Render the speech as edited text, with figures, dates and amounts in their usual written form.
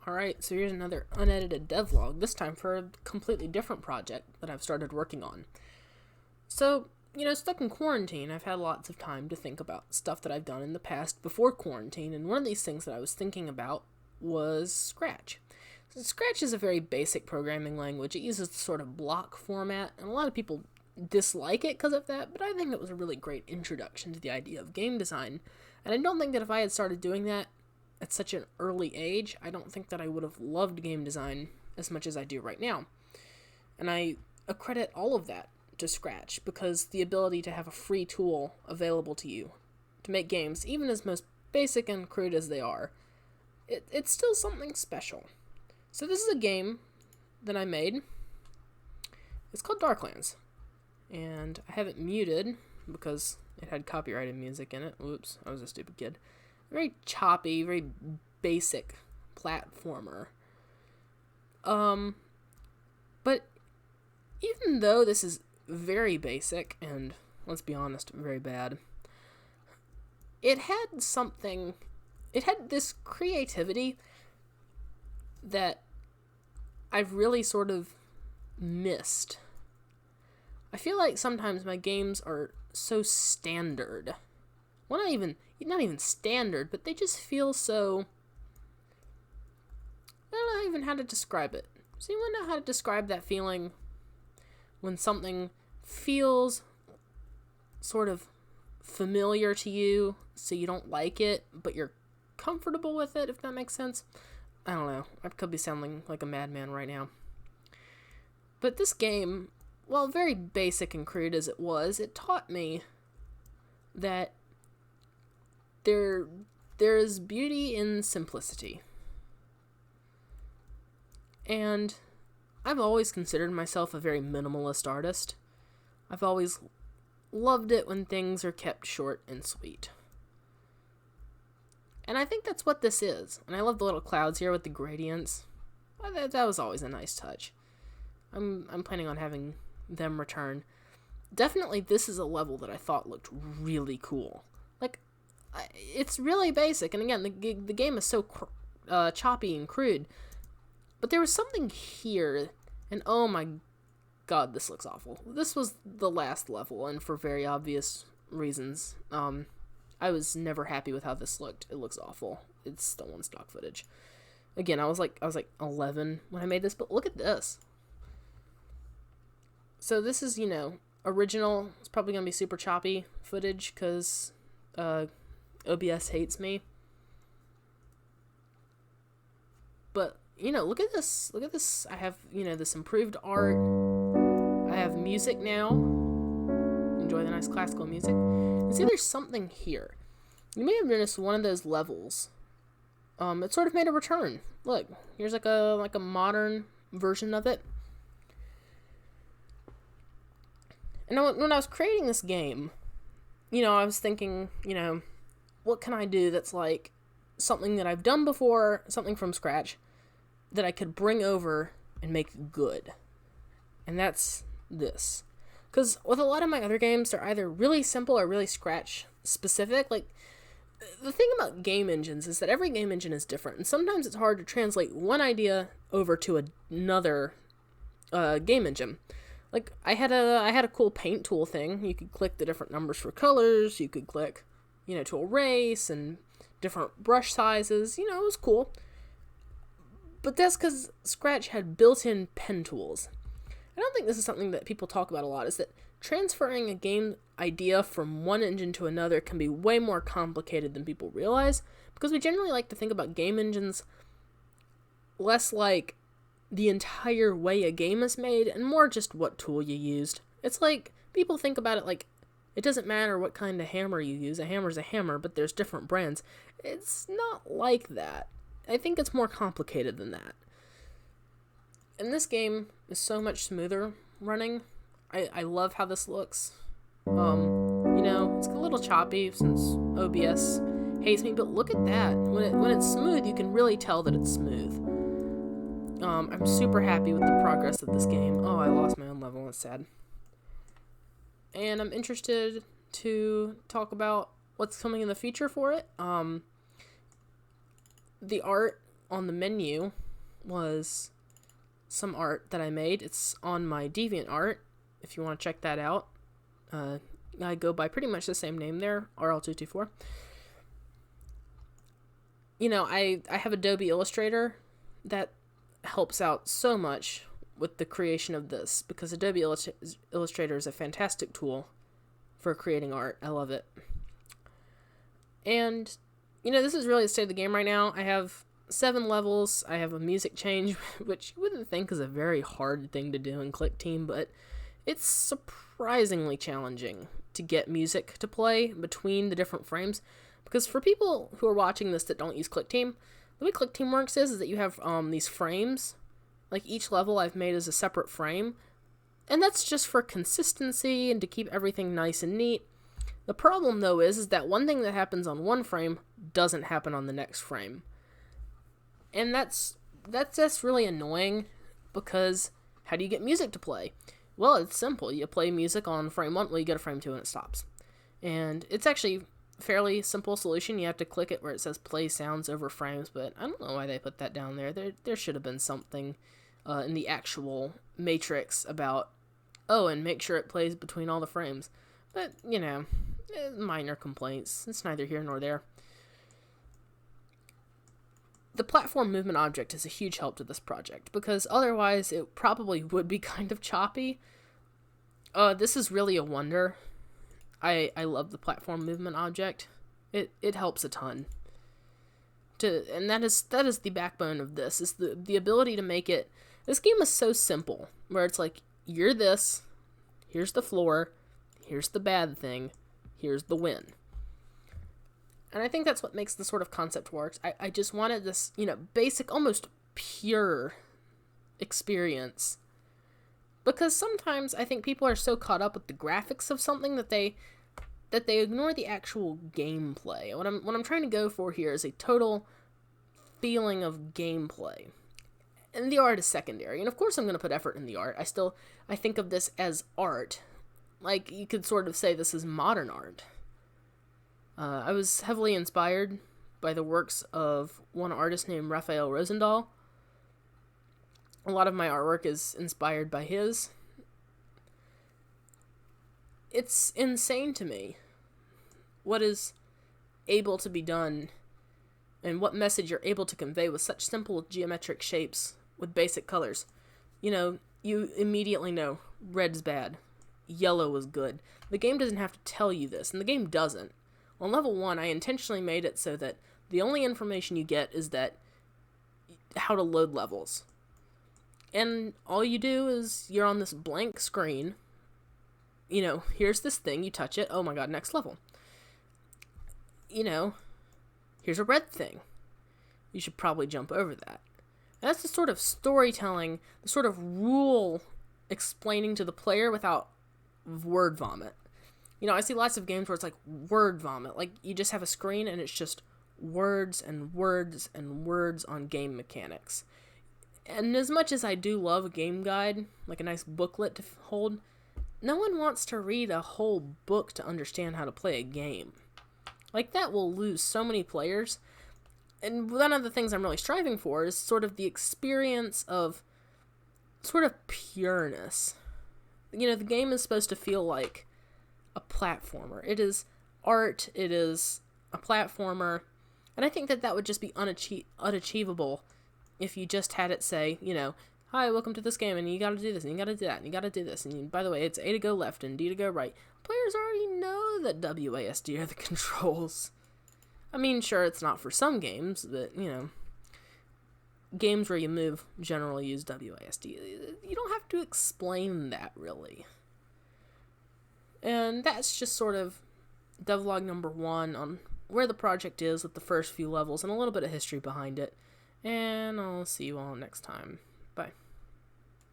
Alright, so here's another unedited devlog, this time for a completely different project that I've started working on. So, stuck in quarantine, I've had lots of time to think about stuff that I've done in the past before quarantine, and one of these things that I was thinking about was Scratch. So Scratch is a very basic programming language. It uses the sort of block format, and a lot of people dislike it because of that, but I think it was a really great introduction to the idea of game design, and I don't think that if I had started doing that at such an early age, I don't think that I would have loved game design as much as I do right now. And I accredit all of that to Scratch, because the ability to have a free tool available to you to make games, even as most basic and crude as they are, it's still something special. So this is a game that I made. It's called Darklands. And I have it muted because it had copyrighted music in it. Whoops, I was a stupid kid. Very choppy, very basic platformer. But even though this is very basic and, let's be honest, very bad, it had this creativity that I've really sort of missed. I feel like sometimes my games are so standard. Well, not even standard, but they just feel so... I don't know even how to describe it. Does anyone know how to describe that feeling when something feels sort of familiar to you, so you don't like it, but you're comfortable with it, if that makes sense? I don't know. I could be sounding like a madman right now. But this game, while very basic and crude as it was, it taught me that there is beauty in simplicity. And I've always considered myself a very minimalist artist. I've always loved it when things are kept short and sweet. And I think that's what this is. And I love the little clouds here with the gradients. That was always a nice touch. I'm planning on having them return. Definitely this is a level that I thought looked really cool. It's really basic, and again, the game is so choppy and crude. But there was something here, and oh my god, this looks awful. This was the last level, and for very obvious reasons. I was never happy with how this looked. It looks awful. It's still on stock footage. Again, I was like 11 when I made this, but look at this. So this is, original. It's probably going to be super choppy footage, because OBS hates me. But, look at this. Look at this. I have, this improved art. I have music now. Enjoy the nice classical music. And see, there's something here. You may have noticed one of those levels. It sort of made a return. Look, here's like a modern version of it. And when I was creating this game, I was thinking, what can I do that's like something that I've done before, something from scratch, that I could bring over and make good. And that's this. Because with a lot of my other games, they're either really simple or really Scratch specific. Like, the thing about game engines is that every game engine is different, and sometimes it's hard to translate one idea over to another game engine. Like, I had a cool paint tool thing. You could click the different numbers for colors. You could click, to erase, and different brush sizes. It was cool. But that's because Scratch had built-in pen tools. I don't think this is something that people talk about a lot, is that transferring a game idea from one engine to another can be way more complicated than people realize, because we generally like to think about game engines less like the entire way a game is made, and more just what tool you used. It's like, people think about it like, it doesn't matter what kind of hammer you use. A hammer's a hammer, but there's different brands. It's not like that. I think it's more complicated than that. And this game is so much smoother running. I love how this looks. It's a little choppy since OBS hates me, but look at that. When it's smooth, you can really tell that it's smooth. I'm super happy with the progress of this game. Oh, I lost my own level. That's sad. And I'm interested to talk about what's coming in the future for it. The art on the menu was some art that I made. It's on my DeviantArt, if you want to check that out. I go by pretty much the same name there, RL224. You know, I have Adobe Illustrator that helps out so much with the creation of this, because Adobe Illustrator is a fantastic tool for creating art. I love it. And, you know, this is really the state of the game right now. I have 7 levels. I have a music change, which you wouldn't think is a very hard thing to do in ClickTeam, but it's surprisingly challenging to get music to play between the different frames. Because for people who are watching this that don't use ClickTeam, the way ClickTeam works is that you have these frames. Like, each level I've made as a separate frame. And that's just for consistency and to keep everything nice and neat. The problem, though, is that one thing that happens on one frame doesn't happen on the next frame. And that's really annoying, because how do you get music to play? Well, it's simple. You play music on frame 1, well, you go to frame 2 and it stops. And it's actually a fairly simple solution. You have to click it where it says play sounds over frames, but I don't know why they put that down there. There should have been something in the actual matrix about, oh, and make sure it plays between all the frames. But, you know, minor complaints. It's neither here nor there. The platform movement object is a huge help to this project, because otherwise it probably would be kind of choppy. This is really a wonder. I love the platform movement object. It helps a ton. And that is the backbone of this, is the ability to make it. This game is so simple, where it's like, you're this, here's the floor, here's the bad thing, here's the win. And I think that's what makes the sort of concept work. I just wanted this, you know, basic, almost pure experience. Because sometimes I think people are so caught up with the graphics of something that they ignore the actual gameplay. What I'm trying to go for here is a total feeling of gameplay. And the art is secondary. And of course I'm going to put effort in the art. I think of this as art. Like, you could sort of say this is modern art. I was heavily inspired by the works of one artist named Raphael Rosendahl. A lot of my artwork is inspired by his. It's insane to me what is able to be done and what message you're able to convey with such simple geometric shapes with basic colors. You know, you immediately know red's bad, yellow is good. The game doesn't have to tell you this, and the game doesn't. On level 1, I intentionally made it so that the only information you get is that how to load levels. And all you do is you're on this blank screen. You know, here's this thing, you touch it, oh my god, next level. You know, here's a red thing. You should probably jump over that. And that's the sort of storytelling, the sort of rule explaining to the player without word vomit. You know, I see lots of games where it's like word vomit. Like, you just have a screen and it's just words and words and words on game mechanics. And as much as I do love a game guide, like a nice booklet to hold, no one wants to read a whole book to understand how to play a game. Like, that will lose so many players. And one of the things I'm really striving for is sort of the experience of sort of pureness. You know, the game is supposed to feel like a platformer. It is art, it is a platformer, and I think that would just be unachievable if you just had it say, you know, hi, welcome to this game, and you gotta do this, and you gotta do that, and you gotta do this, and by the way, it's A to go left and D to go right. Players already know that WASD are the controls. I mean, sure, it's not for some games, but, you know, games where you move generally use WASD. You don't have to explain that, really. And that's just sort of devlog number 1 on where the project is with the first few levels and a little bit of history behind it. And I'll see you all next time.